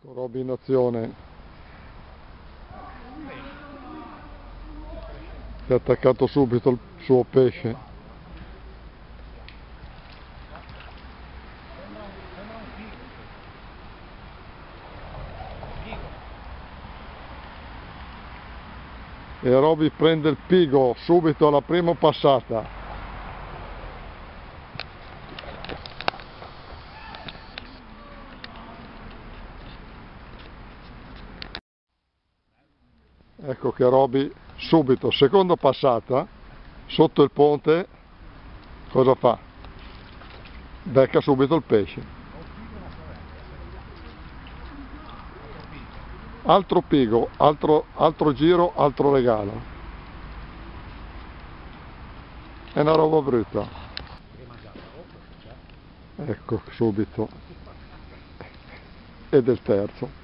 Ecco Robby in azione, si è attaccato subito il suo pesce. E Robby prende il pigo subito alla prima passata. Ecco che Robby subito, seconda passata, sotto il ponte, cosa fa? Becca subito il pesce. Altro pigo, altro giro, altro regalo. È una roba brutta. Ecco subito. Ed il terzo.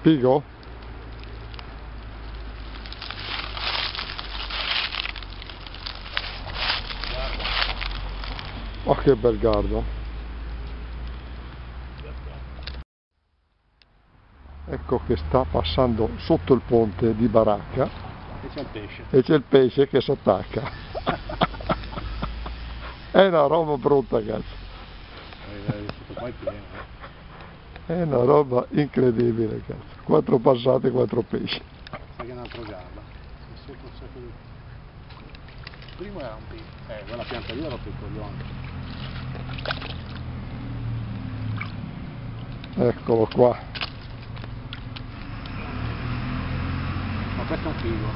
Pigo? Oh che bel gardo! Ecco che sta passando sotto il ponte di Baracca e c'è il pesce. E c'è il pesce che si attacca. È una roba brutta, cazzo. È una roba incredibile, cazzo. 4 passate, 4 pesci. Sai che è un altro gardo. Il primo era un pesce. Quella pianta lì era piccolone. Eccolo qua. Ma questo è un figo.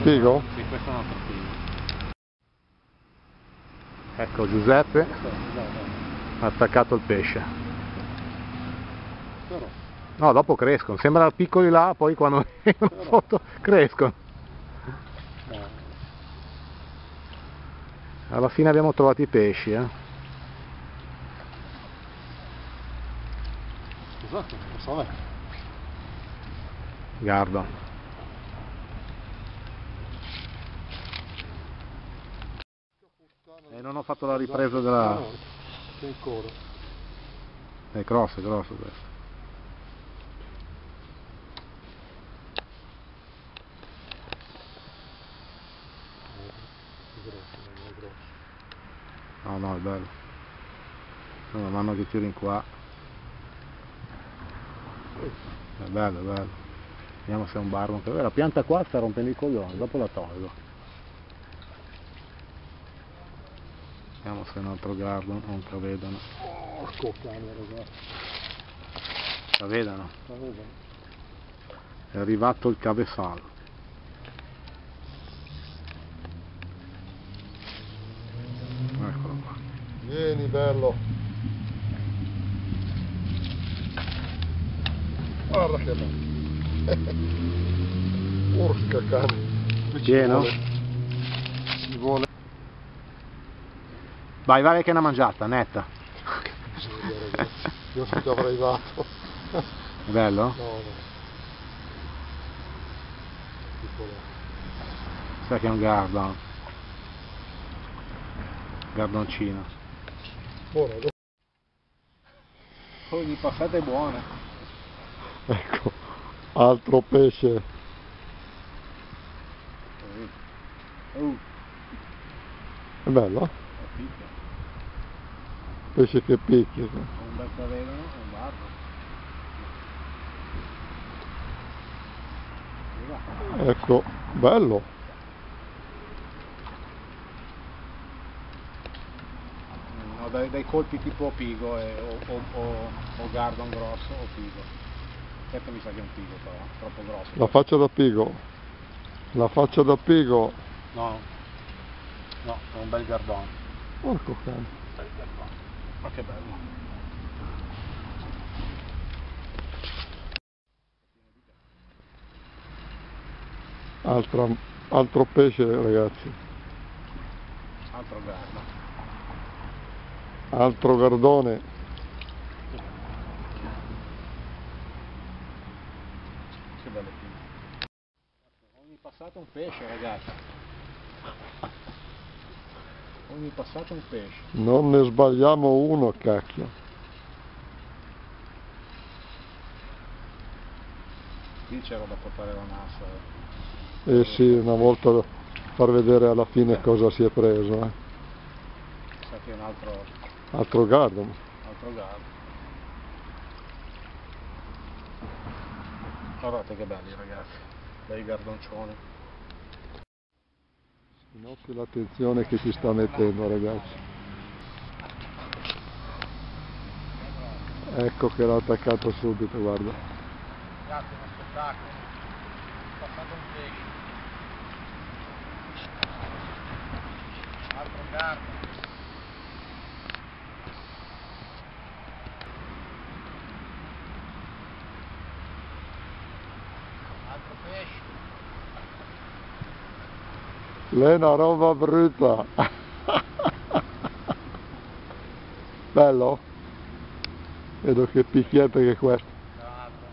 Figo? Sì, questo è un altro figo. Ecco Giuseppe ha attaccato il pesce. No, dopo crescono, sembrano piccoli là, poi quando vengono sotto crescono. Alla fine abbiamo trovato i pesci, Esatto, lo so. Guarda. E non ho fatto la ripresa della... C'è ancora. È grosso questo. No, è bello. Man mano che tiro in qua. È bello. Vediamo se è un barbon. La pianta qua sta rompendo i coglioni, dopo la tolgo. Vediamo se è un altro gardon, non travedano. Porco cane, ragazzi. Travedano. È arrivato il cabeçal. Eccolo qua. Vieni, bello. Guarda che bello. Porca cane. Pieno? Ci vuole. Vai che è una mangiata, netta. Io non ti avrei dato. È bello? No. Sai che è un gardon. Gardoncino. Buono. Ogni passata è buona. Ecco, altro pesce. È bello? Pesce che picchia. Un bel travedano, un barbo. Ecco, bello. No, dai colpi tipo pigo o gardon grosso o pigo. Questo mi sa che è un pigo però, troppo grosso. La faccia da pigo. La faccia da pigo. No, è un bel gardon. Porco cane. Bel gardon. Ma che bello. Altro pesce, ragazzi. Altro gardon. Altro gardone. Che belle pinne. Ogni passato un pesce, ragazzi. Ogni passato un pesce. Non ne sbagliamo uno, cacchio. Qui c'era da portare la nassa. Eh sì, una volta far vedere alla fine cosa si è preso. Sa che è un altro Altro gardo. Guardate che belli, ragazzi. Bei gardoncioni. Si noti l'attenzione che ci sta mettendo, ragazzi. Ecco che l'ha attaccato subito, guarda. Ragazzi, uno spettacolo. È passato un pesce. Altro gardo. Altro pesce. L'è una roba brutta. Bello? Vedo che picchietta che è questo. Tra l'altro.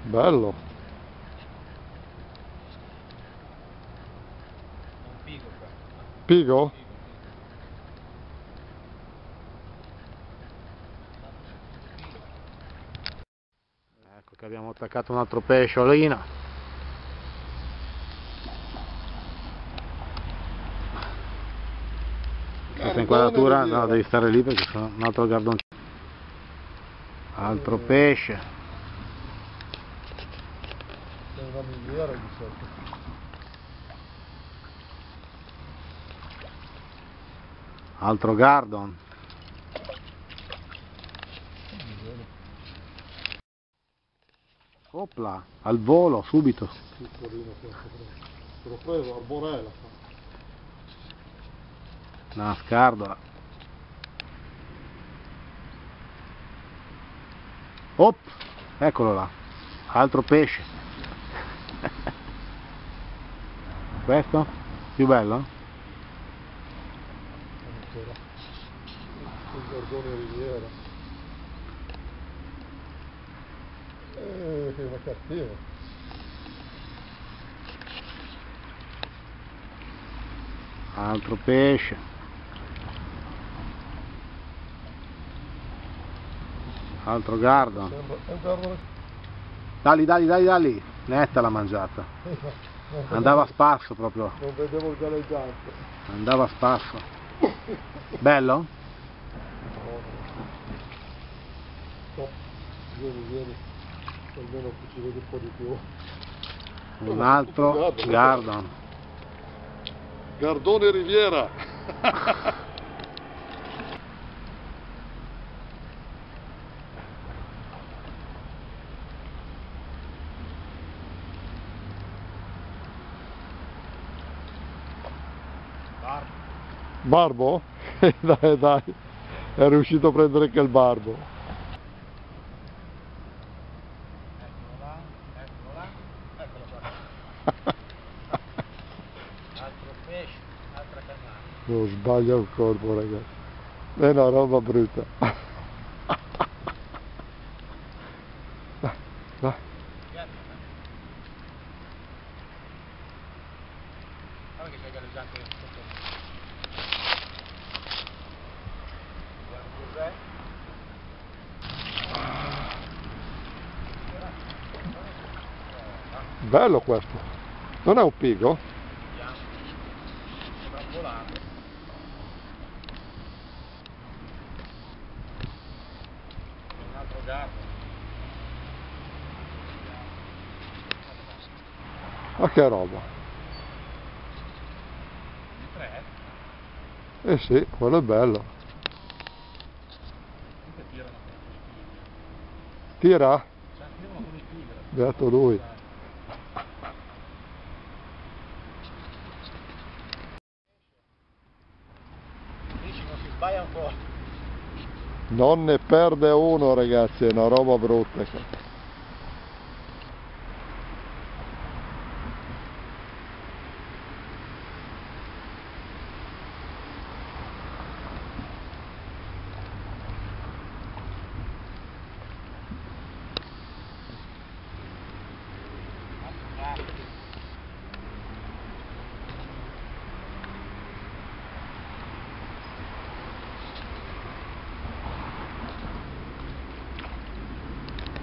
Bello. Un pigo qua. Pigo? Ecco che abbiamo attaccato un altro pesciolino. Questa inquadratura no, devi stare lì perché sono un altro gardoncino. Altro pesce. C'è una miniera di sotto. Altro gardon. Opla, al volo, subito. Piccolino questo. Te l'ho preso, arborella. Una scardola. Op, eccolo là. Altro pesce. Questo? Più bello? Ancora. Il gordone riviera. Che una cattiva. Altro pesce. Altro gardon. Sembra un gardone. Dai. Netta l'ha mangiata. Andava a spasso proprio. Non vedevo il galleggiante. Andava a spasso. Bello? Top. Vieni. Almeno ci vede un po' di più. Un altro gardon. Gardone riviera. Barbo? Dai, è riuscito a prendere anche il barbo. Eccolo qua. Altro pesce, altra cagnata. Non sbaglia un colpo, ragazzi. È una roba brutta. Dai. Guarda che c'è galleggiante sotto. Vediamo cos'è. Bello questo. Non è un pigo? Vediamo. Sembra volare. Un altro garbo. Ma che roba. Di 3. Eh sì, quello è bello. Comunque tirano con i pigri. Tira? Tirano con i pigri. Beato lui. Dici non si sbaglia un po'. Non ne perde uno, ragazzi, è una roba brutta.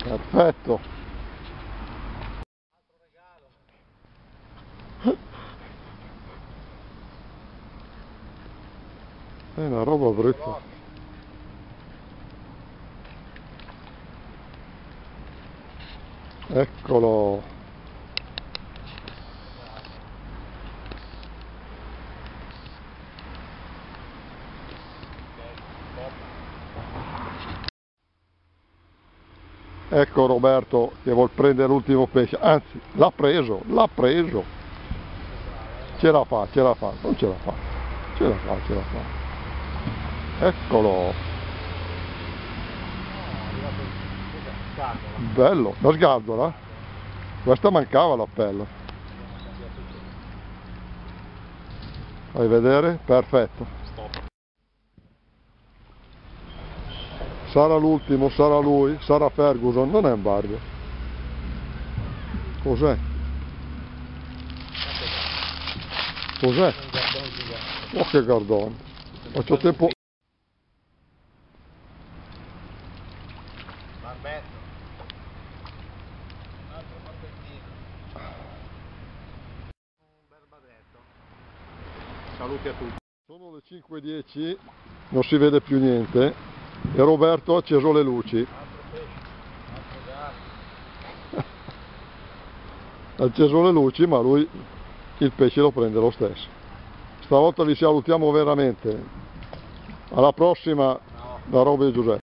Perfetto. È una roba brutta. Eccolo. Ecco Roberto che vuol prendere l'ultimo pesce, anzi l'ha preso, ce la fa, non ce la fa, ce la fa. Eccolo, bello, la sgardola, questa mancava l'appello, fai vedere, perfetto. Sarà l'ultimo, sarà lui, sarà Ferguson, non è un barbio. Cos'è? Cos'è? Oh che gardone. Faccio tempo. Barbetto. Un altro barbettino. Un bel barbetto. Saluti a tutti. Sono le 5:10, non si vede più niente. E Roberto ha acceso le luci. Altro pesce, altro gatto. Ha acceso le luci, ma lui il pesce lo prende lo stesso. Stavolta vi salutiamo veramente. Alla prossima da Roby e Giuseppe.